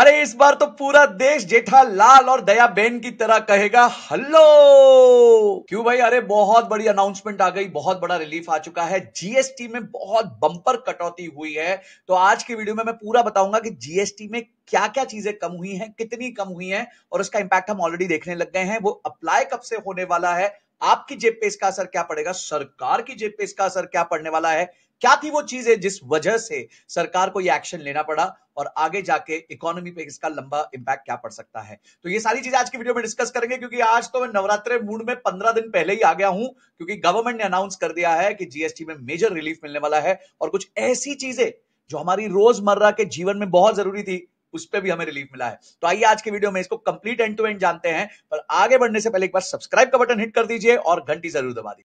अरे इस बार तो पूरा देश जेठालाल और दयाबेन की तरह कहेगा हेलो। क्यों भाई? अरे बहुत बड़ी अनाउंसमेंट आ गई, बहुत बड़ा रिलीफ आ चुका है। जीएसटी में बहुत बंपर कटौती हुई है। तो आज की वीडियो में मैं पूरा बताऊंगा कि जीएसटी में क्या क्या चीजें कम हुई हैं, कितनी कम हुई हैं और उसका इंपैक्ट हम ऑलरेडी देखने लग गए हैं। वो अप्लाई कब से होने वाला है, आपकी जेब पे इसका असर क्या पड़ेगा, सरकार की जेब पे इसका असर क्या पड़ने वाला है, क्या थी वो चीजें जिस वजह से सरकार को ये एक्शन लेना पड़ा और आगे जाके इकोनॉमी पे इसका लंबा इंपैक्ट क्या पड़ सकता है। तो ये सारी चीजें आज की वीडियो में डिस्कस करेंगे, क्योंकि आज तो मैं नवरात्रि मूड में 15 दिन पहले ही आ गया हूं, क्योंकि गवर्नमेंट ने अनाउंस कर दिया है कि जीएसटी में मेजर रिलीफ मिलने वाला है और कुछ ऐसी चीजें जो हमारी रोजमर्रा के जीवन में बहुत जरूरी थी उस पर भी हमें रिलीफ मिला है। तो आइए आज की वीडियो में इसको कंप्लीट एंड टू एंड जानते हैं। पर आगे बढ़ने से पहले एक बार सब्सक्राइब का बटन हिट कर दीजिए और घंटी जरूर दबा दीजिए।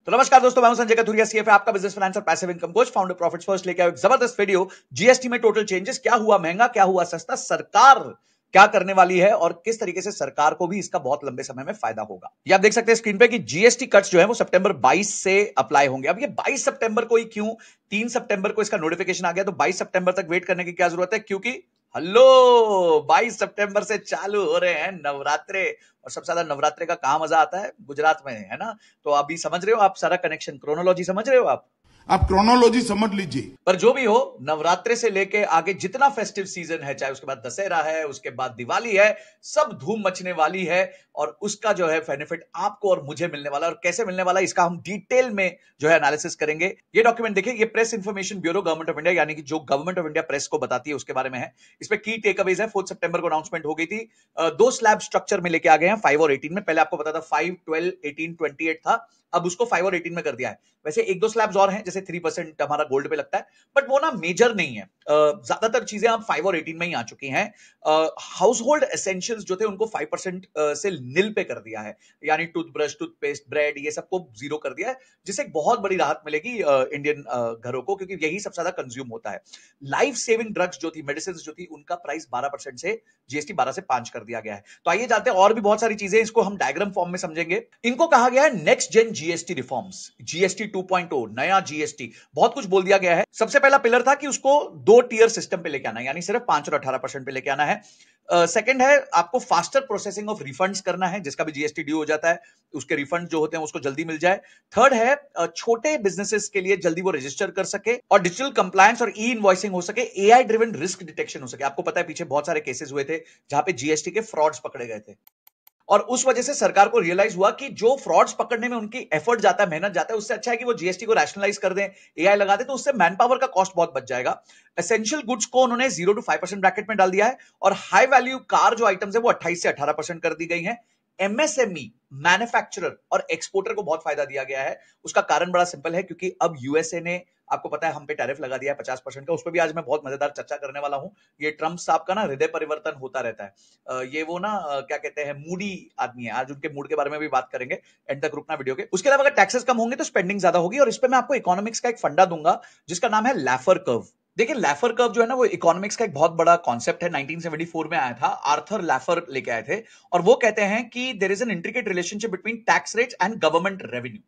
तो नमस्कार दोस्तों, मैं हूं संजय कथुरिया, सीएफए, आपका बिजनेस फाइनेंस और passive income coach, founder profits first लेके आया एक जबरदस्त वीडियो। जीएसटी में टोटल चेंजेस, क्या हुआ महंगा, क्या हुआ सस्ता, सरकार क्या करने वाली है और किस तरीके से सरकार को भी इसका बहुत लंबे समय में फायदा होगा। ये आप देख सकते हैं स्क्रीन पे कि जीएसटी कट्स जो है वो सितंबर 22 से अप्लाई होंगे। अब ये 22 सितंबर को ही क्यों? 3 सितंबर को इसका नोटिफिकेशन आ गया, तो 22 सितंबर तक वेट करने की क्या जरूरत है? क्योंकि हेलो 22 सितंबर से चालू हो रहे हैं नवरात्रे और सबसे ज्यादा नवरात्रे का कहां मजा आता है? गुजरात में, है ना? तो अभी समझ रहे हो आप सारा कनेक्शन, क्रोनोलॉजी समझ रहे हो आप क्रोनोलॉजी समझ लीजिए। पर जो भी हो, नवरात्रे से लेके आगे जितना फेस्टिव सीजन है, चाहे उसके बाद दशहरा है, उसके बाद दिवाली है, सब धूम मचने वाली है और उसका जो है बेनिफिट आपको और मुझे मिलने वाला है। और कैसे मिलने वाला है इसका हम डिटेल में जो है एनालिसिस करेंगे। ये डॉक्यूमेंट देखिए, ये press information bureau government of India, यानी कि जो गवर्नमेंट ऑफ इंडिया प्रेस को बताती है उसके बारे में है। इसमें की टेकअवेज है। 4 सितंबर को अनाउंसमेंट हो गई थी। दो स्लैब स्ट्रक्चर में लेके आ गए हैं, 5 और 18 में। पहले आपको पता था 5, 12, 18, 28 था, अब उसको 5 और 18 में कर दिया है। वैसे एक दो स्लैब्स और हैं, जैसे 3% हमारा गोल्ड पे लगता है, बट वो ना मेजर नहीं है। ज्यादातर चीजें अब 5 और 18 में ही आ चुकी हैं। हाउस होल्ड एसेंशियल्स जो थे उनको 5% से निल पे कर दिया है, यानी टूथब्रश, टूथपेस्ट, ब्रेड, ये सबको जीरो कर दिया है, जिससे एक बहुत बड़ी राहत मिलेगी इंडियन घरों को, क्योंकि यही सबसे ज्यादा कंज्यूम होता है। लाइफ सेविंग ड्रग्स जो थी, मेडिसिन जो थी, उनका प्राइस 12% से जीएसटी 12 से 5 कर दिया गया है। तो आइए जानते हैं, और भी बहुत सारी चीजें, इसको हम डायग्राम फॉर्म में समझेंगे। इनको कहा गया है next gen GST reforms, GST 2.0, नया जीएसटी। बहुत कुछ बोल दिया गया है। सबसे पहला पिलर था कि उसको 2 टियर सिस्टम पे लेके आना है, यानी सिर्फ 5 और 18% पे लेके आना है। सेकंड है, आपको फास्टर प्रोसेसिंग ऑफ रिफंड्स करना है, जिसका भी जीएसटी ड्यू हो जाता है उसके रिफंड जो होते हैं उसको जल्दी मिल जाए। थर्ड है, छोटे बिजनेसेस के लिए जल्दी वो रजिस्टर कर सके और डिजिटल कंप्लायंस और ई इनवॉइसिंग हो सके, एआई ड्रिवन रिस्क डिटेक्शन हो सके। आपको पता है पीछे बहुत सारे केसेस हुए थे जहां पे जीएसटी के फ्रॉड्स पकड़े गए थे और उस वजह से सरकार को रियलाइज हुआ कि जो फ्रॉड्स पकड़ने में उनकी एफर्ट जाता है, मेहनत जाता है, उससे अच्छा है कि वो जीएसटी को रैशनलाइज कर दें, एआई लगा दें, तो उससे मैन पावर का कॉस्ट बहुत बच जाएगा। एसेंशियल गुड्स को उन्होंने 0 to 5% ब्रैकेट में डाल दिया है और हाई वैल्यू कार जो आइटम्स है वो 28 से 18% कर दी गई है। एमएसएमई, मैन्युफैक्चरर और एक्सपोर्टर को बहुत फायदा दिया गया है। उसका कारण बड़ा सिंपल है, क्योंकि अब यूएसए ने, आपको पता है, हम पे टैरिफ लगा दिया है 50% का। उस पर भी आज मैं बहुत मजेदार चर्चा करने वाला हूं। ये ट्रंप साहब का ना हृदय परिवर्तन होता रहता है। ये वो ना क्या कहते हैं, मूडी आदमी है। आज उनके मूड के बारे में भी बात करेंगे, एंड तक रुकना वीडियो के। उसके अलावा अगर टैक्सेस कम होंगे तो स्पेंडिंग ज्यादा होगी और इस पे मैं आपको इकोनॉमिक्स का एक फंडा दूंगा जिसका नाम है लैफर कर्व। देखिए, लैफर कर्व जो है ना, वो इकोनॉमिक्स का एक बहुत बड़ा कॉन्सेप्ट है। 1974 में आया था, आर्थर लैफर लेके आए थे और वो कहते हैं कि there is an intricate relationship between tax rates and government revenue,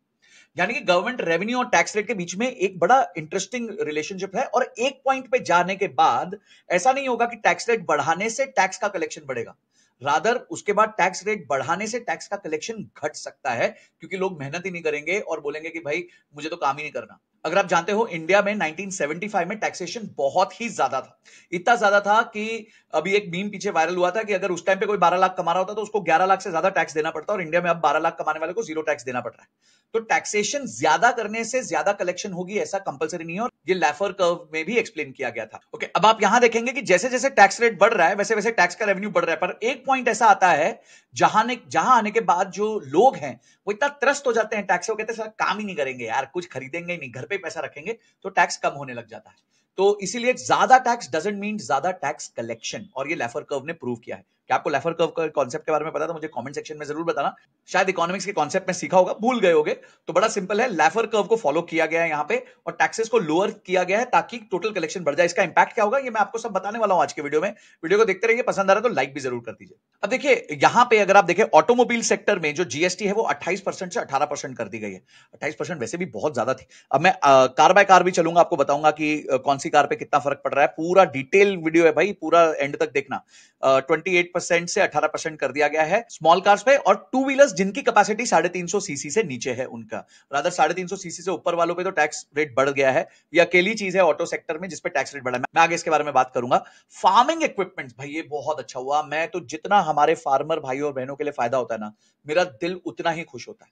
यानी कि गवर्नमेंट रेवेन्यू और टैक्स रेट के बीच में एक बड़ा इंटरेस्टिंग रिलेशनशिप है। और एक पॉइंट पे जाने के बाद ऐसा नहीं होगा कि टैक्स रेट बढ़ाने से टैक्स का कलेक्शन बढ़ेगा, रादर उसके बाद टैक्स रेट बढ़ाने से टैक्स का कलेक्शन घट सकता है, क्योंकि लोग मेहनत ही नहीं करेंगे और बोलेंगे कि भाई मुझे तो काम ही नहीं करना। अगर आप जानते हो, इंडिया में 1975 में टैक्सेशन बहुत ही ज्यादा था। इतना ज्यादा था कि अभी एक मीम पीछे वायरल हुआ था कि अगर उस टाइम पे कोई 12 लाख कमा रहा होता तो उसको 11 लाख से ज्यादा टैक्स देना पड़ता, और इंडिया में अब 12 लाख कमाने वाले को 0 टैक्स देना पड़ रहा है। तो टैक्सेशन ज्यादा करने से ज्यादा कलेक्शन होगी ऐसा कंपलसरी नहीं है, और ये लैफर कर्व में भी एक्सप्लेन किया गया था। ओके, अब आप यहां देखेंगे कि जैसे जैसे टैक्स रेट बढ़ रहा है वैसे वैसे टैक्स का रेवेन्यू बढ़ रहा है, पर एक पॉइंट ऐसा आता है जहां आने के बाद जो लोग हैं वो इतना त्रस्त हो जाते हैं टैक्स से, वो कहते हैं सर काम ही नहीं करेंगे यार, कुछ खरीदेंगे ही नहीं, घर पे पैसा रखेंगे, तो टैक्स कम होने लग जाता है। तो इसीलिए ज्यादा टैक्स डजंट मीन ज्यादा टैक्स कलेक्शन, और ये लैफर कर्व ने प्रूव किया है। क्या आपको लैफर कर्व का कॉन्सेप्ट के बारे में पता था? मुझे कमेंट सेक्शन में जरूर बताना। शायद इकोनॉमिक्स के कॉन्सेप्ट में सीखा होगा, भूल गए होगे। तो बड़ा सिंपल है, लैफर कर्व को फॉलो किया गया है यहाँ पे और टैक्सेस को लोअर किया गया है ताकि टोटल कलेक्शन बढ़ जाए। इसका इंपैक्ट क्या होगा ये मैं आपको सब बताने वाला हूं आज के वीडियो में। वीडियो को देखते रहिए, पसंद आ रहा है तो लाइक भी जरूर कर दीजिए। अब देखिए यहां पे अगर आप देखें ऑटोमोबाइल सेक्टर में जो जीएसटी है वो 28% से 18% कर दी गई है। 28% वैसे भी बहुत ज्यादा थी। अब मैं कार बाय कार भी चलूंगा, आपको बताऊंगा कि कौन सी कार पे कितना फर्क पड़ रहा है। पूरा डिटेल वीडियो है भाई, पूरा एंड तक देखना। 28% से 18% कर दिया गया है स्मॉल कार्स पे, और टू व्हीलर्स जिनकी कैपेसिटी 350 सीसी से नीचे है उनका। रादर 350 सीसी से ऊपर वालों पे तो टैक्स रेट बढ़ गया है। ये अकेली चीज है ऑटो सेक्टर में जिसपे टैक्स रेट बढ़ा है। मैं आगे इसके बारे में बात करूंगा। फार्मिंग इक्विपमेंट्स भाई ये बहुत अच्छा हुआ। मैं तो जितना हमारे फार्मर भाई और बहनों के लिए फायदा होता है ना, मेरा दिल उतना ही खुश होता है।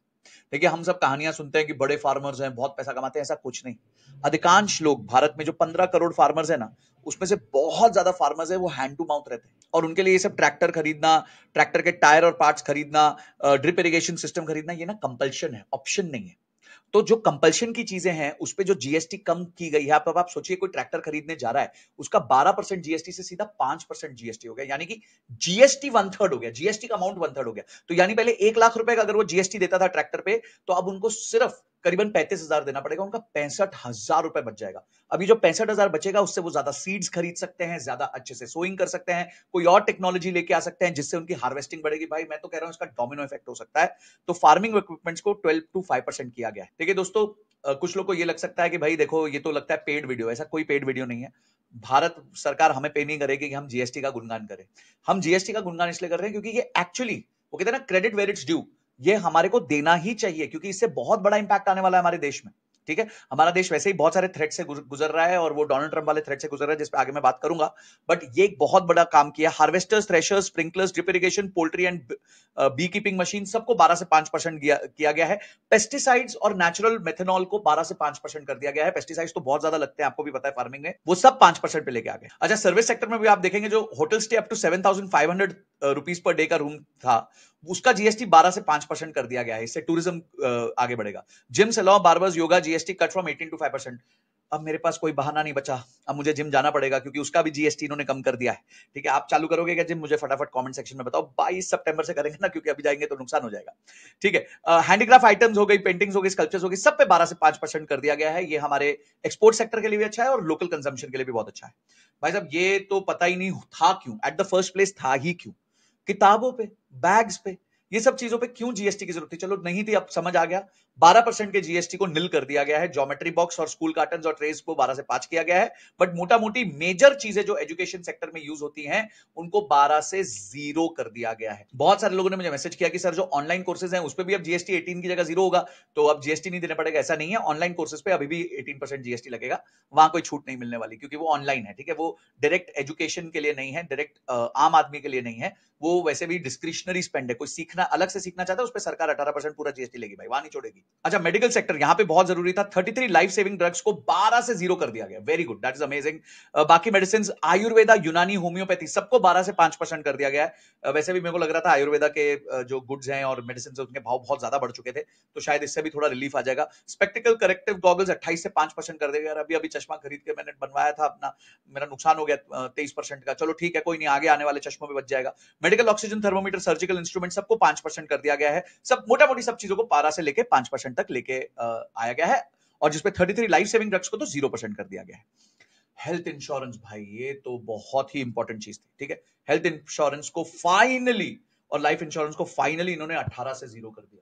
देखिए हम सब कहानियां सुनते हैं कि बड़े फार्मर्स हैं, बहुत पैसा कमाते हैं, ऐसा कुछ नहीं। अधिकांश लोग भारत में जो 15 करोड़ फार्मर्स है ना, उसमें से बहुत ज्यादा फार्मर्स है वो हैंड टू माउथ रहते हैं, और उनके लिए ये सब ट्रैक्टर खरीदना, ट्रैक्टर के टायर और पार्ट्स खरीदना, ड्रिप इरिगेशन सिस्टम खरीदना, ये ना कंपल्शन है, ऑप्शन नहीं है। तो जो कंपल्शन की चीजें हैं उस पे जो जीएसटी कम की गई है, आप सोचिए कोई ट्रैक्टर खरीदने जा रहा है, उसका 12% जीएसटी से सीधा 5% जीएसटी हो गया, यानी कि जीएसटी 1/3 हो गया, जीएसटी का अमाउंट 1/3 हो गया। तो यानी पहले 1 लाख रुपए का अगर वो जीएसटी देता था ट्रैक्टर पे, तो अब उनको सिर्फ करीबन 35,000 देना पड़ेगा, उनका 65,000 रुपए बच जाएगा। अभी जो 65,000 बचेगा उससे वो ज्यादा सीड्स खरीद सकते हैं, ज्यादा अच्छे से सोइंग कर सकते हैं, कोई और टेक्नोलॉजी लेके आ सकते हैं जिससे उनकी हार्वेस्टिंग बढ़ेगी। भाई मैं तो कह रहा हूं इसका डोमिनो इफेक्ट हो सकता है। तो फार्मिंग इक्विपमेंट्स को 12 to 5% किया गया है। देखिए दोस्तों, कुछ लोग को ये लग सकता है कि भाई देखो ये तो लगता है पेड वीडियो, ऐसा कोई पेड वीडियो नहीं है। भारत सरकार हमें पे नहीं करेगी कि हम जीएसटी का गुणगान करें। हम जीएसटी का गुणगान इसलिए कर रहे हैं क्योंकि ये एक्चुअली, वो कहते हैं ना क्रेडिट वेयर इट्स ड्यू, ये हमारे को देना ही चाहिए क्योंकि इससे बहुत बड़ा इंपैक्ट आने वाला है हमारे देश में। ठीक है, हमारा देश वैसे ही बहुत सारे थ्रेट से गुजर रहा है, और वो डोनाल्ड ट्रंप वाले थ्रेट से गुजर रहा है जिस पे आगे मैं बात करूंगा। बट ये एक बहुत बड़ा काम किया। Harvesters, threshers, sprinklers, drip irrigation, poultry and bee keeping machine, सबको 12 से 5% किया गया है। पेस्टिसाइड्स और नेचुरल मेथनॉल को 12 से 5% कर दिया गया है। पेस्टिसाइड्स तो बहुत ज्यादा लगते हैं, आपको भी पता है फार्मिंग में, वो सब 5% पे लेके आ गए। अच्छा, सर्विस सेक्टर में भी आप देखेंगे जो hotel stay up to 7,500 rupees per day का रूम था, उसका जीएसटी 12 से 5% कर दिया गया है। इससे टूरिज्म आगे बढ़ेगा। Gym, salon, barbers, yoga GST cut from 18 to 5%। अब मेरे पास कोई बहाना नहीं बचा, अब मुझे जिम जाना पड़ेगा क्योंकि उसका भी जीएसटी इन्होंने कम कर दिया है। ठीक है, आप चालू करोगे क्या जिम? मुझे फटाफट कमेंट सेक्शन में बताओ। 22 सितंबर से करेंगे ना, क्योंकि अभी जाएंगे तो नुकसान हो जाएगा। ठीक है, हैंडीक्राफ्ट आइटम्स हो गई, पेंटिंग्स हो गई, स्कल्पचर्स हो गई, सब पे 12 से 5% कर दिया गया है। ये हमारे एक्सपोर्ट सेक्टर के लिए भी अच्छा है और लोकल कंजम्पशन के लिए भी बहुत अच्छा है। भाई साहब ये तो पता ही नहीं था क्यों, एट द फर्स्ट प्लेस था ही क्यों, किताबों पे, बैग्स पे, ये सब चीजों पे क्यों जीएसटी की जरूरत थी? चलो नहीं थी, अब समझ आ गया। 12% के जीएसटी को निल कर दिया गया है। ज्योमेट्री बॉक्स और स्कूल कार्टन्स और ट्रेस को 12 से 5 किया गया है। बट मोटा मोटी मेजर चीजें जो एजुकेशन सेक्टर में यूज होती हैं उनको 12 से 0 कर दिया गया है। बहुत सारे लोगों ने मुझे मैसेज किया कि सर जो ऑनलाइन कोर्सेज हैं उस पर भी अब जीएसटी 18 की जगह 0 होगा, तो अब जीएसटी नहीं देना पड़ेगा। ऐसा नहीं है, ऑनलाइन कोर्सेज पे अभी भी 18% जीएसटी लगेगा, वहां कोई छूट नहीं मिलने वाली क्योंकि वो ऑनलाइन है। ठीक है, वो डायरेक्ट एजुकेशन के लिए नहीं है, डायरेक्ट आम आदमी के लिए नहीं है, वो वैसे भी डिस्क्रिशनरी स्पेंड है। कोई सीखना, अलग से सीखना चाहता है उस पर सरकार 18% पूरा जीएसटी लेगी भाई, वहां नहीं छोड़ेगी। अच्छा, मेडिकल सेक्टर यहां पे बहुत जरूरी था। 33 लाइफ सेविंग ड्रग्स को 12 से 0 कर दिया गया। Very good, that is amazing. बाकी मेडिसिन, आयुर्वेदा, यूनानी, होम्योपैथी, सबको 12 से 5% कर दिया गया है। वैसे भी मेरे को लग रहा था आयुर्वेदा के जो गुड्स हैं और मेडिसिन उनके भाव बहुत ज्यादा बढ़ चुके थे, तो शायद इससे भी थोड़ा रिलीफ आ जाएगा। स्पेक्टिकल करेक्टिव गॉगल्स 28 से 5% कर देगा। अभी अभी चश्मा खरीद के मैंने बनवाया था अपना, मेरा नुकसान हो गया 23% का। चलो ठीक है, कोई नहीं, आगे आने वाले चश्मों में बच जाएगा। Medical oxygen, thermometer, surgical instrument, सबको 5% कर दिया गया है। सब मोटा मोटी सब चीजों को 12 से लेके 5% तक लेके आया गया है। और जिसपे 33 लाइफ सेविंग ड्रग्स को तो 0% कर दिया गया है। हेल्थ इंश्योरेंस भाई ये तो बहुत ही इंपॉर्टेंट चीज थी। ठीक है, हेल्थ इंश्योरेंस को फाइनली, और लाइफ इंश्योरेंस को फाइनली इन्होंने 18 से 0 कर दिया।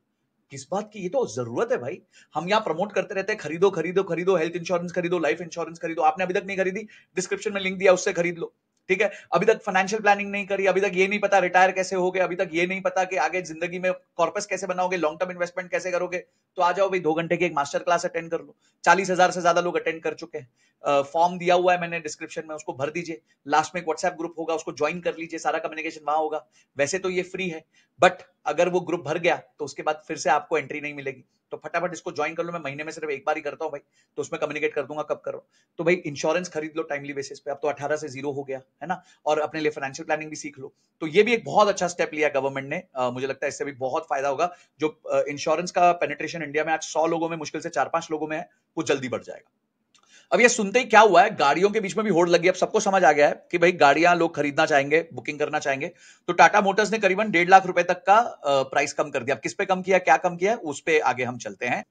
किस बात की? ये तो जरूरत है भाई। हम यहाँ प्रमोट करते रहते हैं, खरीदो खरीदो खरीदो, हेल्थ इंश्योरेंस खरीदो, लाइफ इंश्योरेंस खरीदो। आपने अभी तक नहीं खरीदी, डिस्क्रिप्शन में लिंक दिया, उससे खरीद लो। ठीक है, अभी तक फाइनेंशियल प्लानिंग नहीं करी, अभी तक ये नहीं पता रिटायर कैसे होगे, अभी तक ये नहीं पता कि आगे जिंदगी में कॉर्पस कैसे बनाओगे, लॉन्ग टर्म इन्वेस्टमेंट कैसे करोगे, तो आ जाओ भाई 2 घंटे की एक मास्टर क्लास अटेंड कर लो। 40,000 से ज्यादा लोग अटेंड कर चुके हैं। फॉर्म दिया हुआ है मैंने डिस्क्रिप्शन में, उसको भर दीजिए। लास्ट में एक व्हाट्सएप ग्रुप होगा, उसको ज्वाइन कर लीजिए, सारा कम्युनिकेशन वहां होगा। वैसे तो ये फ्री है, बट अगर वो ग्रुप भर गया तो उसके बाद फिर से आपको एंट्री नहीं मिलेगी। तो फटाफट इसको ज्वाइन कर लो। मैं महीने में सिर्फ एक बार ही करता हूं भाई, तो उसमें कम्युनिकेट कर दूंगा कब करो। तो भाई इंश्योरेंस खरीद लो टाइमली बेसिस पे। अब तो 18 से 0 हो गया है ना, और अपने लिए फाइनेंशियल प्लानिंग भी सीख लो। तो ये भी एक बहुत अच्छा स्टेप लिया गवर्नमेंट ने। मुझे लगता है इससे भी बहुत फायदा होगा। जो इंश्योरेंस का पेनिट्रेशन इंडिया में आज 100 लोगों में मुश्किल से 4-5 लोगों में है, वो जल्दी बढ़ जाएगा। अब ये सुनते ही क्या हुआ है, गाड़ियों के बीच में भी होड़ लगी। अब सबको समझ आ गया है कि भाई गाड़ियां लोग खरीदना चाहेंगे, बुकिंग करना चाहेंगे, तो टाटा मोटर्स ने करीबन 1.5 लाख रुपए तक का प्राइस कम कर दिया। अब किस पे कम किया, क्या कम किया, उस पे आगे हम चलते हैं।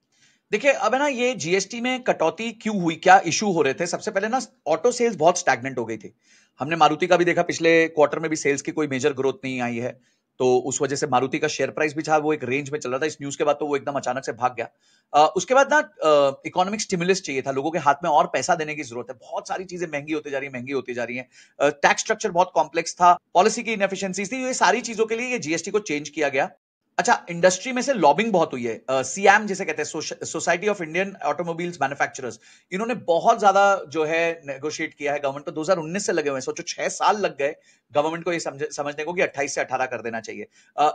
देखिए अब है ना, ये जीएसटी में कटौती क्यों हुई, क्या इशू हो रहे थे? सबसे पहले ना, ऑटो सेल्स बहुत स्टैग्नेंट हो गई थी। हमने मारुति का भी देखा, पिछले क्वार्टर में भी सेल्स की कोई मेजर ग्रोथ नहीं आई है, तो उस वजह से मारुति का शेयर प्राइस भी था, वो एक रेंज में चल रहा था। इस न्यूज के बाद तो वो एकदम अचानक से भाग गया। उसके बाद ना, इकोनॉमिक स्टिमुलस चाहिए था, लोगों के हाथ में और पैसा देने की जरूरत है। बहुत सारी चीजें महंगी होती जा रही है, महंगी होती जा रही है। टैक्स स्ट्रक्चर बहुत कॉम्प्लेक्स था, पॉलिसी की इनएफिशिएंसीज थी, ये सारी चीजों के लिए ये जीएसटी को चेंज किया गया। अच्छा, इंडस्ट्री में से लॉबिंग बहुत हुई है। सीएम जिसे कहते हैं, society of Indian automobiles manufacturers, इन्होंने बहुत ज्यादा जो है नेगोशिएट किया है। गवर्नमेंट को 2019 से लगे हुए हैं, सोचो 6 साल लग गए गवर्नमेंट को ये समझने को कि 28 से 18 कर देना चाहिए।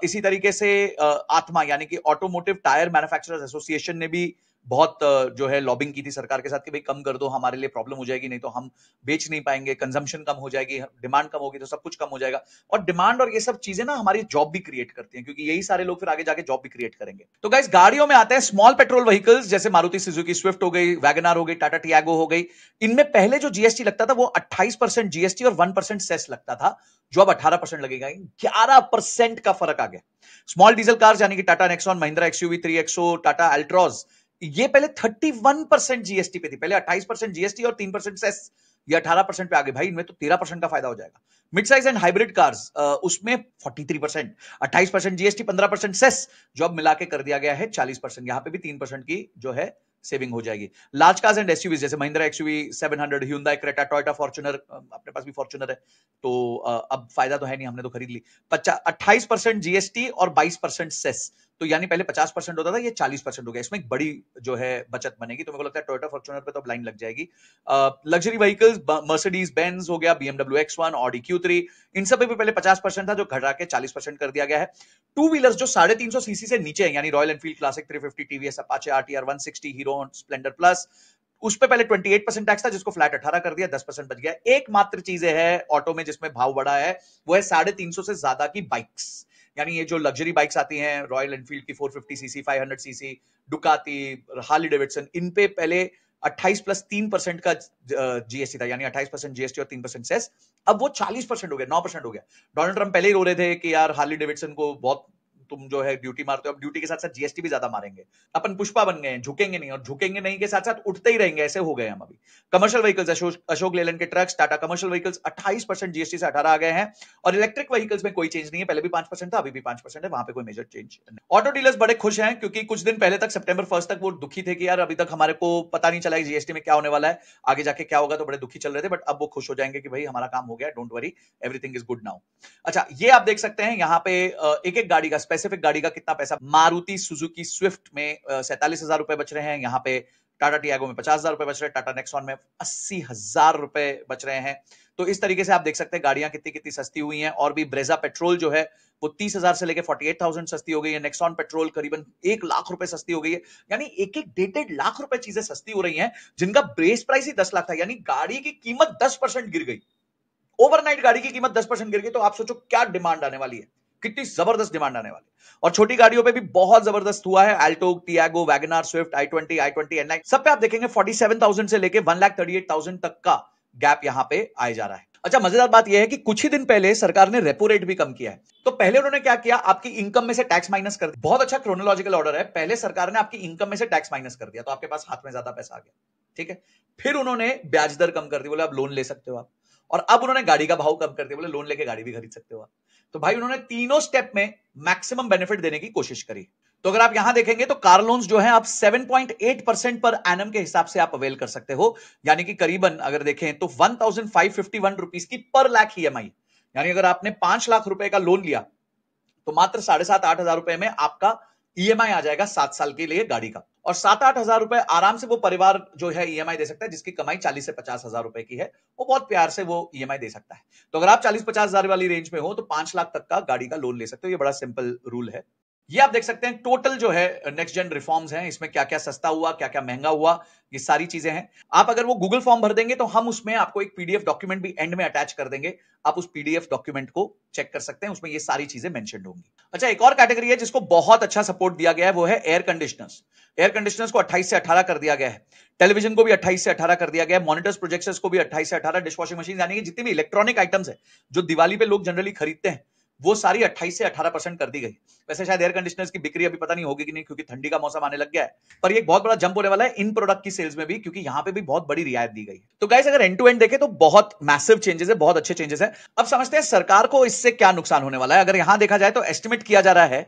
इसी तरीके से आत्मा यानी कि ऑटोमोटिव टायर मैन्युफैक्चरर्स एसोसिएशन ने भी बहुत जो है लॉबिंग की थी सरकार के साथ कि भाई कम कर दो, हमारे लिए प्रॉब्लम हो जाएगी, नहीं तो हम बेच नहीं पाएंगे, कंजम्पशन कम हो जाएगी, डिमांड कम होगी तो सब कुछ कम हो जाएगा। और डिमांड और ये सब चीजें ना हमारी जॉब भी क्रिएट करती हैं, क्योंकि यही सारे लोग फिर आगे जाके जॉब भी क्रिएट करेंगे। तो गाइस, गाड़ियों में आते हैं स्मॉल पेट्रोल व्हीकल्स, जैसे मारुति सुजुकी स्विफ्ट हो गई, वैगनार हो गई, टाटा टियागो हो गई। इनमें पहले जो जीएसटी लगता था वो 28% जीएसटी और 1% सेस लगता था, जो अब 18% लगेगा। 11% का फर्क आ गया। स्मॉल डीजल कार्स यानी कि Tata Nexon, Mahindra XUV 3XO, Tata Altroz, ये पहले 31% जीएसटी पे थी, पहले 28% जीएसटी और 3% सेस, ये 18% पे आ गए। भाई इनमें तो 13% का फायदा हो जाएगा। Mid size and hybrid cars, उसमें 43%, 28% जीएसटी, 15% सेस, जो अब मिला के कर दिया गया है 40%। यहां पे भी 3% की जो है सेविंग हो जाएगी। लार्ज कार्स एंड एसयूवी, जैसे Mahindra XUV 700, Hyundai Creta, Toyota Fortuner, अपने पास भी फॉर्च्यूनर है, तो अब फायदा तो है नहीं, हमने तो खरीद ली। 28% जीएसटी और 22% सेस, तो यानी पहले 50% होता था, ये 40% हो गया। इसमें एक बड़ी जो है बचत बनेगी, तो मेरे को लगता है टोयोटा फॉर्च्यूनर पे तो अब लाइन लग जाएगी। लग्जरी व्हीकल्स, मर्सिडीज बेंज हो गया, BMW X1, ऑडी Q3, इन सब पे भी पहले 50% था, जो घटा के 40% कर दिया गया है। टू व्हीलर्स जो 350 सीसी से नीचे है, यानी royal Enfield classic 350, TVS Apache RTR 160, hero Splendor plus, उस पे पहले 28% टैक्स था, जिसको फ्लैट 18 कर दिया, 10% बच गया। एकमात्र चीजें है ऑटो में जिसमें भाव बढ़ा है, वो है 350 से ज्यादा की बाइक्स, यानी ये जो लग्जरी बाइक्स आती हैं, रॉयल एनफील्ड की 450 CC, 500 CC, Ducati, Harley Davidson, इन पे पहले 28 प्लस 3% का जीएसटी था, यानी 28% जीएसटी और 3% सेस। अब वो 40% हो गया, 9% हो गया। डोनाल्ड ट्रंप पहले ही रो रहे थे कि यार हार्ली डेविडसन को बहुत तुम जो है ड्यूटी मारते हो, अब ड्यूटी के साथ साथ जीएसटी भी ज्यादा मारेंगे। अपन पुष्पा बन गए हैं, झुकेंगे नहीं, और झुकेंगे नहीं के साथ साथ उठते ही रहेंगे, ऐसे हो गए हम अभी। कमर्शियल व्हीकल्स, अशोक लेलैंड के trucks, Tata commercial vehicles 28% GST से 18 आ गए हैं। और इलेक्ट्रिक व्हीकल्स में कोई चेंज नहीं है, पहले भी 5% था, अभी भी 5% है, वहां पे कोई मेजर चेंज नहीं। ऑटो डीलर्स बड़े खुश हैं, क्योंकि कुछ दिन पहले तक, सितंबर 1 तक वो दुखी थे कि यार अभी तक हमारे को पता नहीं चला जीएसटी में क्या होने वाला है, आगे जाके क्या होगा, तो बड़े दुखी चल रहे थे। बट अब वो खुश हो जाएंगे कि भाई हमारा काम हो गया, don't worry, everything is good now. अच्छा, ये आप देख सकते हैं यहाँ पे एक एक गाड़ी का, स्पेसिफिक गाड़ी का कितना पैसा। मारुति सुजुकी स्विफ्ट में 47,000 रुपए बच रहे हैं, यहाँ पे टाटा टियागो में 50,000 रुपए बच रहे हैं, टाटा नेक्सॉन में 80,000 रुपए बच रहे हैं। तो इस तरीके से आप देख सकते हैं गाड़ियां कितनी कितनी सस्ती हुई हैं। और भी ब्रेजा पेट्रोल जो है वो 30,000 से लेकर 48,000 सस्ती हो गई है। नेक्सॉन पेट्रोल करीबन 1 लाख रुपए सस्ती हो गई है, यानी एक एक 1.5 लाख रुपए चीजें सस्ती हो रही हैं, जिनका बेस प्राइस ही 10 लाख था, यानी गाड़ी की कीमत 10% गिर गई। ओवरनाइट गाड़ी की कीमत 10% गिर गई, तो आप सोचो क्या डिमांड आने वाली है, कितनी जबरदस्त डिमांड आने वाली है। और छोटी गाड़ियों पे भी बहुत जबरदस्त हुआ है, Alto, Tiago, WagonR, Swift, i20 N9, सब पे आप देखेंगे 47,000 से लेके 1,38,000 तक का गैप यहां पे आए जा रहा है। अच्छा, मजेदार बात यह है कि कुछ ही दिन पहले सरकार ने रेपो रेट भी कम किया है। तो पहले उन्होंने क्या किया, आपकी इनकम में से टैक्स माइनस कर दिया। बहुत अच्छा क्रोनोलॉजिकल ऑर्डर है, पहले सरकार ने आपकी इनकम में से टैक्स माइनस कर दिया, तो आपके पास हाथ में ज्यादा पैसा आ गया, ठीक है। फिर उन्होंने ब्याज दर कम कर दी, बोले अब लोन ले सकते हो आप। और अब उन्होंने गाड़ी का भाव कम कर दिया, बोले लोन लेके गाड़ी भी खरीद सकते हो आप। तो भाई उन्होंने तीनों स्टेप में मैक्सिमम बेनिफिट देने की कोशिश करी। तो अगर आप यहां देखेंगे तो कार लोन्स जो है आप 7.8% पर एनम के हिसाब से आप अवेल कर सकते हो, यानी कि करीबन अगर देखें तो 1,551 रुपीज की पर लाख ईएमआई। यानी अगर आपने 5 लाख रुपए का लोन लिया तो मात्र 7,500-8,000 रुपए में आपका ईएमआई आ जाएगा 7 साल के लिए गाड़ी का। और 7-8 हजार रुपए आराम से वो परिवार जो है ईएमआई दे सकता है, जिसकी कमाई 40 से 50 हजार रुपए की है, वो बहुत प्यार से वो ईएमआई दे सकता है। तो अगर आप 40-50 हजार वाली रेंज में हो तो 5 लाख तक का गाड़ी का लोन ले सकते हो, ये बड़ा सिंपल रूल है। ये आप देख सकते हैं टोटल जो है नेक्स्ट जेन रिफॉर्म्स हैं, इसमें क्या क्या सस्ता हुआ, क्या क्या महंगा हुआ, ये सारी चीजें हैं। आप अगर वो गूगल फॉर्म भर देंगे तो हम उसमें आपको एक पीडीएफ डॉक्यूमेंट भी एंड में अटैच कर देंगे, आप उस पीडीएफ डॉक्यूमेंट को चेक कर सकते हैं, उसमें ये सारी चीजें मेंशन होंगी। अच्छा, एक और कैटेगरी है जिसको बहुत अच्छा सपोर्ट दिया गया है, वो है एयर कंडीशनर्स। एयर कंडीशनर्स को 28 से 18 कर दिया गया है, टेलीविजन को भी 28 से 18 कर दिया गया है, मॉनिटर्स प्रोजेक्टर्स को भी 28 से 18, डिश वॉशिंग मशीन, यानी कि जितनी भी इलेक्ट्रॉनिक आइटम्स है जो दिवाली पे लोग जनरली खरीदते हैं, वो सारी 28 से 18% कर दी गई। वैसे शायद एयर कंडीशनर्स की बिक्री अभी पता नहीं होगी कि नहीं, क्योंकि ठंडी का मौसम आने लग गया है, पर ये एक बहुत बड़ा जंप होने वाला है इन प्रोडक्ट की सेल्स में भी, क्योंकि यहां पे भी बहुत बड़ी रियायत दी गई है। तो गाइस, अगर एंड टू एंड देखें तो बहुत मैसिव चेंजेस है, बहुत अच्छे चेंजेस है। अब समझते हैं सरकार को इससे क्या नुकसान होने वाला है। अगर यहां देखा जाए तो एस्टिमेट किया जा रहा है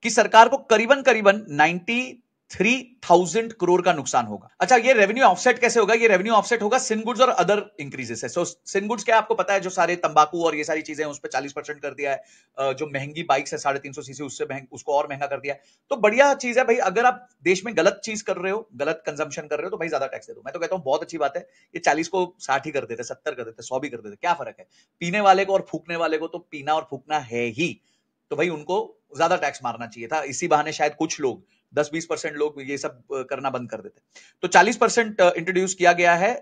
कि सरकार को करीबन करीबन 93,000 करोड़ का नुकसान होगा। अच्छा, ये रेवेन्यू ऑफसेट कैसे होगा? ये रेवेन्यू ऑफसेट होगा सिन गुड्स और अदर इंक्रीजेस है। सो सिन गुड्स क्या आपको पता है, जो सारे तंबाकू और ये सारी चीजें हैं उस पर 40% कर दिया है, जो महंगी बाइक्स है 350 सीसी उसको और महंगा कर दिया है। तो बढ़िया चीज है भाई, अगर आप देश में गलत चीज कर रहे हो, गलत कंजम्पशन कर रहे हो, तो भाई ज्यादा टैक्स दे दो। मैं तो कहता हूँ बहुत अच्छी बात है, ये 40 को 60 ही कर देते, 70 कर देते, 100 भी कर देते, क्या फर्क है? पीने वाले को और फूकने वाले को तो पीना और फूकना है ही, तो भाई उनको ज्यादा टैक्स मारना चाहिए था। इसी बहाने शायद कुछ लोग 10-20% लोग ये सब करना बंद कर देते। तो 40% इंट्रोड्यूस किया गया है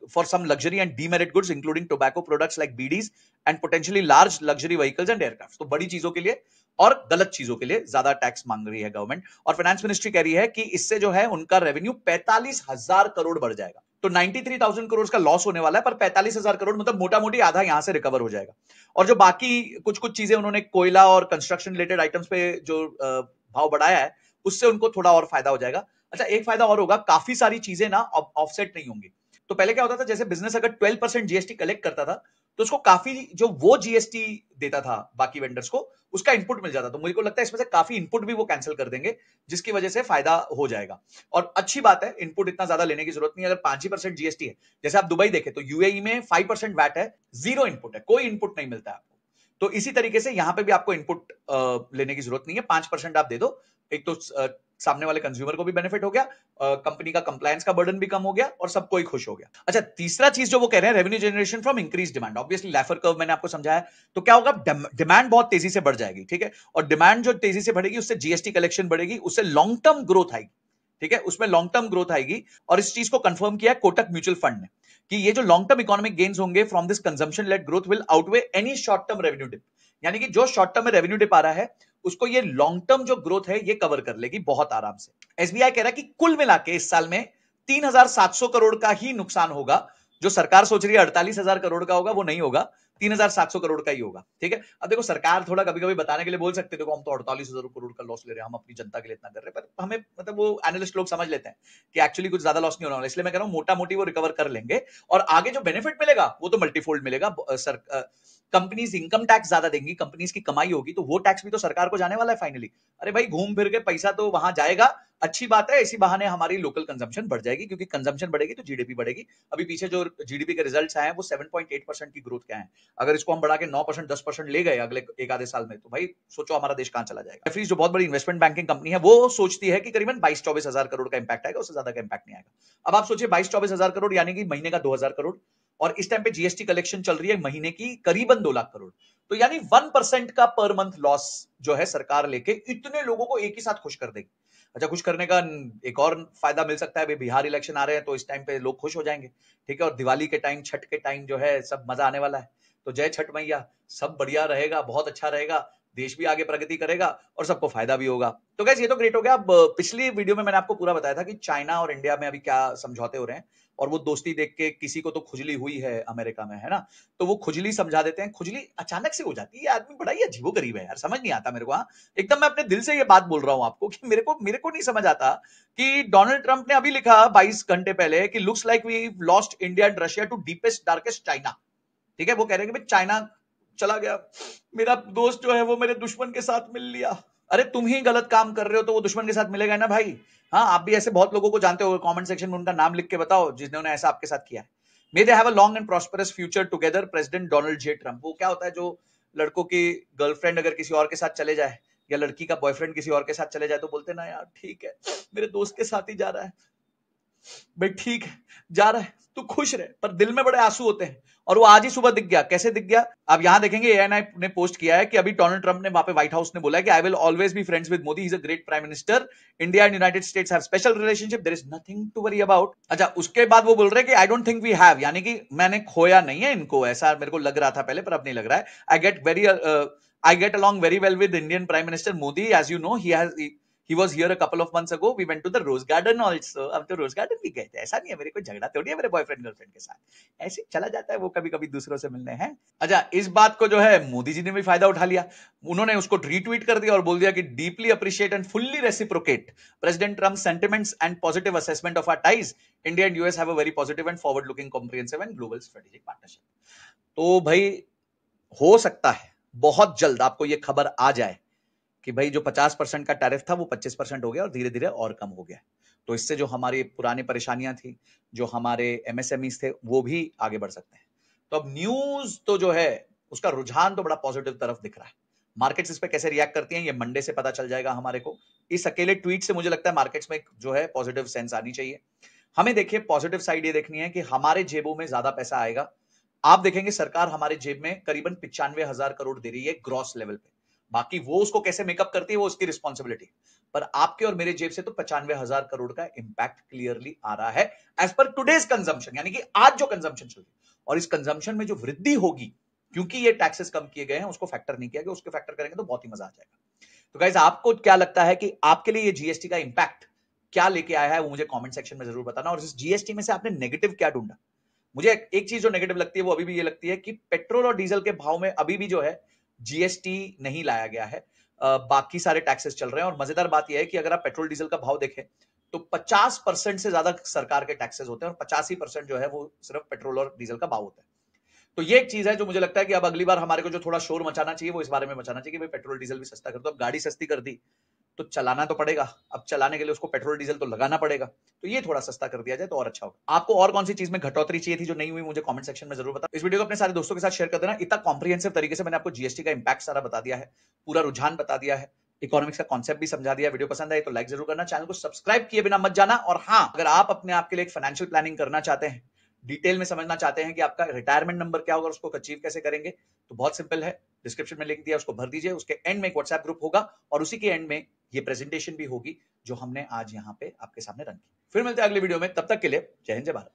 for some luxury and demerit goods including tobacco products like bidis and potentially large luxury vehicles and aircraft. तो बड़ी चीजों के लिए और गलत चीजों के लिए ज्यादा टैक्स मांग रही है गवर्नमेंट, और फाइनेंस मिनिस्ट्री कह रही है कि इससे जो है उनका रेवेन्यू 45,000 करोड़ बढ़ जाएगा। तो 93,000 करोड़ का लॉस होने वाला है, पर 45,000 करोड़ मतलब मोटा मोटी आधा यहां से रिकवर हो जाएगा। और जो बाकी कुछ कुछ चीजें उन्होंने कोयला और कंस्ट्रक्शन रिलेटेड आइटम्स पे जो भाव बढ़ाया है, उससे उनको थोड़ा और फायदा हो जाएगा। अच्छा, एक फायदा और होगा, काफी सारी चीजें ना ऑफसेट नहीं होंगी। तो पहले क्या होता था, जैसे बिजनेस अगर 12% जीएसटी कलेक्ट करता था, तो उसको काफी जो वो जीएसटी देता था बाकी वेंडर्स को, उसका इनपुट मिल जाता। तो मुझे को लगता है इसमें से काफी इनपुट भी वो कैंसिल कर देंगे, जिसकी वजह से फायदा हो जाएगा। और अच्छी बात है, इनपुट इतना ज्यादा लेने की जरूरत नहीं है। अगर 5% जीएसटी है, जैसे आप दुबई देखे तो यूएई में 5% वैट है, जीरो इनपुट है, कोई इनपुट नहीं मिलता है आपको। तो इसी तरीके से यहां पे भी आपको इनपुट लेने की जरूरत नहीं है, 5% आप दे दो। एक तो सामने वाले कंज्यूमर को भी बेनिफिट हो गया, कंपनी का कंप्लायंस का बर्डन भी कम हो गया, और सब कोई खुश हो गया। अच्छा, तीसरा चीज जो वो कह रहे हैं, revenue generation from increase demand. Obviously Laffer curve मैंने आपको समझाया, तो क्या होगा, डिमांड बहुत तेजी से बढ़ जाएगी, ठीक है, और डिमांड जो तेजी से बढ़ेगी उससे जीएसटी कलेक्शन बढ़ेगी, उससे लॉन्ग टर्म ग्रोथ आएगी, ठीक है, उसमें लॉन्ग टर्म ग्रोथ आएगी। और इस चीज को कंफर्म किया है कोटक म्यूचुअल फंड ने कि ये जो लॉन्ग टर्म इकोनॉमिक गेन्स होंगे from this consumption led growth will outweigh any short term revenue dip. यानी कि जो शॉर्ट टर्म में रेवेन्यू डिप आ रहा है, उसको ये लॉन्ग टर्म जो ग्रोथ है ये कवर कर लेगी बहुत आराम से। एसबीआई कह रहा है कि कुल मिला के इस साल में 3,700 करोड़ का ही नुकसान होगा। जो सरकार सोच रही है 48,000 करोड़ का होगा, वो नहीं होगा, 3,700 करोड़ का ही होगा, ठीक है। अब देखो, सरकार थोड़ा कभी कभी बताने के लिए बोल सकते, देखो हम तो 48,000 करोड़ का लॉस ले रहे हैं, हम अपनी जनता के लिए इतना कर रहे हैं, पर हमें मतलब वो एनालिस्ट लोग समझ लेते हैं कि एक्चुअली कुछ ज्यादा लॉस नहीं होने वाला। इसलिए मैं कह रहा हूं मोटा मोटी वो रिकवर कर लेंगे, और आगे जो बेनिफिट मिलेगा वो तो मल्टीफोल्ड मिलेगा। कंपनीज इनकम टैक्स ज्यादा देंगी, कंपनीज की कमाई होगी, तो वो टैक्स भी तो सरकार को जाने वाला है फाइनली। अरे भाई, घूम फिर के पैसा तो वहां जाएगा, अच्छी बात है। इसी बहाने हमारी लोकल कंजम्पशन बढ़ जाएगी, क्योंकि कंजम्पशन बढ़ेगी तो जीडीपी बढ़ेगी। अभी पीछे जो जीडीपी के रिजल्ट्स आए हैं वो 7.8% की ग्रोथ के हैं। अगर इसको हम बढ़ा के 9% 10% ले गए अगले एक आधे साल में, तो भाई सोचो हमारा देश कहां चला जाएगा। Jefferies जो बहुत बड़ी इन्वेस्टमेंट बैंकिंग कंपनी है, वो सोचती है कि करीबन 22-24 हजार करोड़ का इंपैक्ट आएगा, उससे ज्यादा का इंपैक्ट नहीं आएगा। अब आप सोचिए 22-24 हजार करोड़ यानी कि महीने का 2,000 करोड़, और इस टाइम पे जीएसटी कलेक्शन चल रही है महीने की करीबन 2 लाख करोड़। तो यानी 1% का पर मंथ लॉस जो है सरकार लेके इतने लोगों को एक ही साथ खुश कर देगी। अच्छा, खुश करने का एक और फायदा मिल सकता है, बिहार इलेक्शन आ रहे हैं, तो इस टाइम पे लोग खुश हो जाएंगे, ठीक है, और दिवाली के टाइम, छठ के टाइम जो है सब मजा आने वाला है। तो जय छठ मैया, सब बढ़िया रहेगा, बहुत अच्छा रहेगा, देश भी आगे प्रगति करेगा और सबको फायदा भी होगा। तो गैस, ये तो ग्रेट हो गया। अब पिछली वीडियो में मैंने आपको पूरा बताया था कि चाइना और इंडिया में अभी क्या समझौते हो रहे हैं, और वो दोस्ती देख के किसी को तो खुजली हुई है अमेरिका में, है ना। तो वो खुजली समझा देते हैं, खुजली अचानक से हो जाती है। ये आदमी बड़ा ही अजीबोगरीब है यार, समझ नहीं आता मेरे को। हाँ, एकदम मैं अपने दिल से ये बात बोल रहा हूं आपको कि मेरे को नहीं समझ आता कि डोनाल्ड ट्रंप ने अभी लिखा 22 घंटे पहले कि looks like we lost India and Russia to deepest darkest China, ठीक है। वो कह रहे हैं कि भाई चाइना चला गया, मेरा दोस्त जो है वो मेरे दुश्मन के साथ मिल लिया। अरे तुम ही गलत काम कर रहे हो तो वो दुश्मन के साथ मिलेगा ना भाई। हाँ, आप भी ऐसे बहुत लोगों को जानते हो, कमेंट सेक्शन में उनका नाम लिख के बताओ जिन्होंने ऐसा आपके साथ किया है। May they have a long and prosperous future together, President Donald J Trump. वो क्या होता है, जो लड़कों की गर्लफ्रेंड अगर किसी और के साथ चले जाए, या लड़की का बॉयफ्रेंड किसी और के साथ चले जाए, तो बोलते ना यार ठीक है, मेरे दोस्त के साथ ही जा रहा है, भाई ठीक है, जा रहा है, तू खुश रहे, पर दिल में बड़े आंसू होते हैं। और वो आज ही सुबह दिख गया। कैसे दिख गया? आप यहां देखेंगे, एएनआई ने पोस्ट किया है कि अभी डोनाल्ड ट्रंप ने वहां पे व्हाइट हाउस ने बोला है कि I will always be friends with Modi, he is a great prime minister, India and United States have special relationship, there is nothing to worry about. अच्छा, उसके बाद वो बोल रहे हैं कि I don't think we have, यानी कि मैंने खोया नहीं है इनको, ऐसा मेरे को लग रहा था पहले, पर अब नहीं लग रहा है। I get along very well with Indian Prime Minister Modi. As you know, he was here a couple of months ago. We went to the Rose Garden also. हम तो रोज गार्डन भी गए थे। ऐसा नहीं है, मेरे कोई झगड़ा थोड़ी है मेरे बॉयफ्रेंड गर्लफ्रेंड के साथ, ऐसे ही चला जाता है वो कभी कभी दूसरों से मिलने हैं। अच्छा, इस बात को जो है मोदी जी ने भी फायदा उठा लिया। उन्होंने उसको रीट्वीट कर दिया और बोल दिया कि deeply appreciate and fully reciprocate president Trump sentiments and positive assessment of our ties. India and US have a very positive and forward looking comprehensive and global strategic partnership. तो भाई हो सकता है बहुत जल्द आपको यह खबर आ जाए कि भाई जो 50% का टैरिफ था वो 25% हो गया और धीरे धीरे और कम हो गया। तो इससे जो हमारी पुरानी परेशानियां थी, जो हमारे एमएसएमईज थे, वो भी आगे बढ़ सकते हैं। तो अब न्यूज तो जो है उसका रुझान तो बड़ा पॉजिटिव तरफ दिख रहा है। मार्केट्स इस पे कैसे रिएक्ट करती हैं ये मंडे से पता चल जाएगा हमारे को। इस अकेले ट्वीट से मुझे लगता है मार्केट्स में जो है पॉजिटिव सेंस आनी चाहिए। हमें देखिए पॉजिटिव साइड ये देखनी है कि हमारे जेबों में ज्यादा पैसा आएगा। आप देखेंगे सरकार हमारे जेब में करीबन 95,000 करोड़ दे रही है ग्रॉस लेवल पे। बाकी वो उसको कैसे मेकअप करती है वो उसकी रिस्पॉन्सिबिलिटी, पर आपके और मेरे जेब से तो 95,000 करोड़ का इंपैक्ट क्लियरली आ रहा है एज पर टुडेज कंजम्पशन, यानी कि आज जो कंजम्पशन चल रही है। और इस कंजम्पशन में जो वृद्धि होगी, क्योंकि ये टैक्सेस कम किए गए हैं, उसको फैक्टर नहीं किया गया, उसके फैक्टर करेंगे तो बहुत ही मजा आ जाएगा। तो गाइस, आपको क्या लगता है कि आपके लिए ये जीएसटी का इंपैक्ट क्या लेके आया है, वो मुझे कमेंट सेक्शन में जरूर बताना। और इस जीएसटी में से आपने नेगेटिव क्या ढूंढा? मुझे एक चीज जो नेगेटिव लगती है वो अभी भी ये लगती है कि पेट्रोल और डीजल के भाव में अभी भी जो है जीएसटी नहीं लाया गया है। बाकी सारे टैक्सेस चल रहे हैं। और मजेदार बात यह है कि अगर आप पेट्रोल डीजल का भाव देखें तो 50% से ज्यादा सरकार के टैक्सेस होते हैं और 85% जो है वो सिर्फ पेट्रोल और डीजल का भाव होता है। तो ये एक चीज है जो मुझे लगता है कि अब अगली बार हमारे को जो थोड़ा शोर मचाना चाहिए वो इस बारे में मचाना चाहिए कि भाई पेट्रोल डीजल भी सस्ता कर दो। अब गाड़ी सस्ती कर दी तो चलाना तो पड़ेगा, अब चलाने के लिए उसको पेट्रोल डीजल तो लगाना पड़ेगा, तो ये थोड़ा सस्ता कर दिया जाए तो और अच्छा होगा। आपको और कौन सी चीज में घटोतरी चाहिए थी जो नहीं हुई, मुझे कमेंट सेक्शन में जरूर बताओ। इस वीडियो को अपने सारे दोस्तों के साथ शेयर कर देना। इतना कॉम्प्रिहेंसिव तरीके से मैंने आपको जीएसटी का इंपैक्ट सारा बता दिया है, पूरा रुझान बता दिया है, इकोनॉमिक्स का कॉन्सेप्ट भी समझा दिया। वीडियो पसंद आए तो लाइक जरूर करना, चैनल को सब्सक्राइब किए बिना मत जाना। और हाँ, अगर आप अपने आप के लिए एक फाइनेंशियल प्लानिंग करना चाहते हैं, डिटेल में समझना चाहते हैं कि आपका रिटायरमेंट नंबर क्या होगा, उसको अचीव कैसे करेंगे, तो बहुत सिंपल है, डिस्क्रिप्शन में लिंक दिया, उसको भर दीजिए। उसके एंड में एक व्हाट्सएप ग्रुप होगा और उसी के एंड में ये प्रेजेंटेशन भी होगी जो हमने आज यहाँ पे आपके सामने रन की। फिर मिलते हैं अगले वीडियो में, तब तक के लिए जय हिंद जय भारत।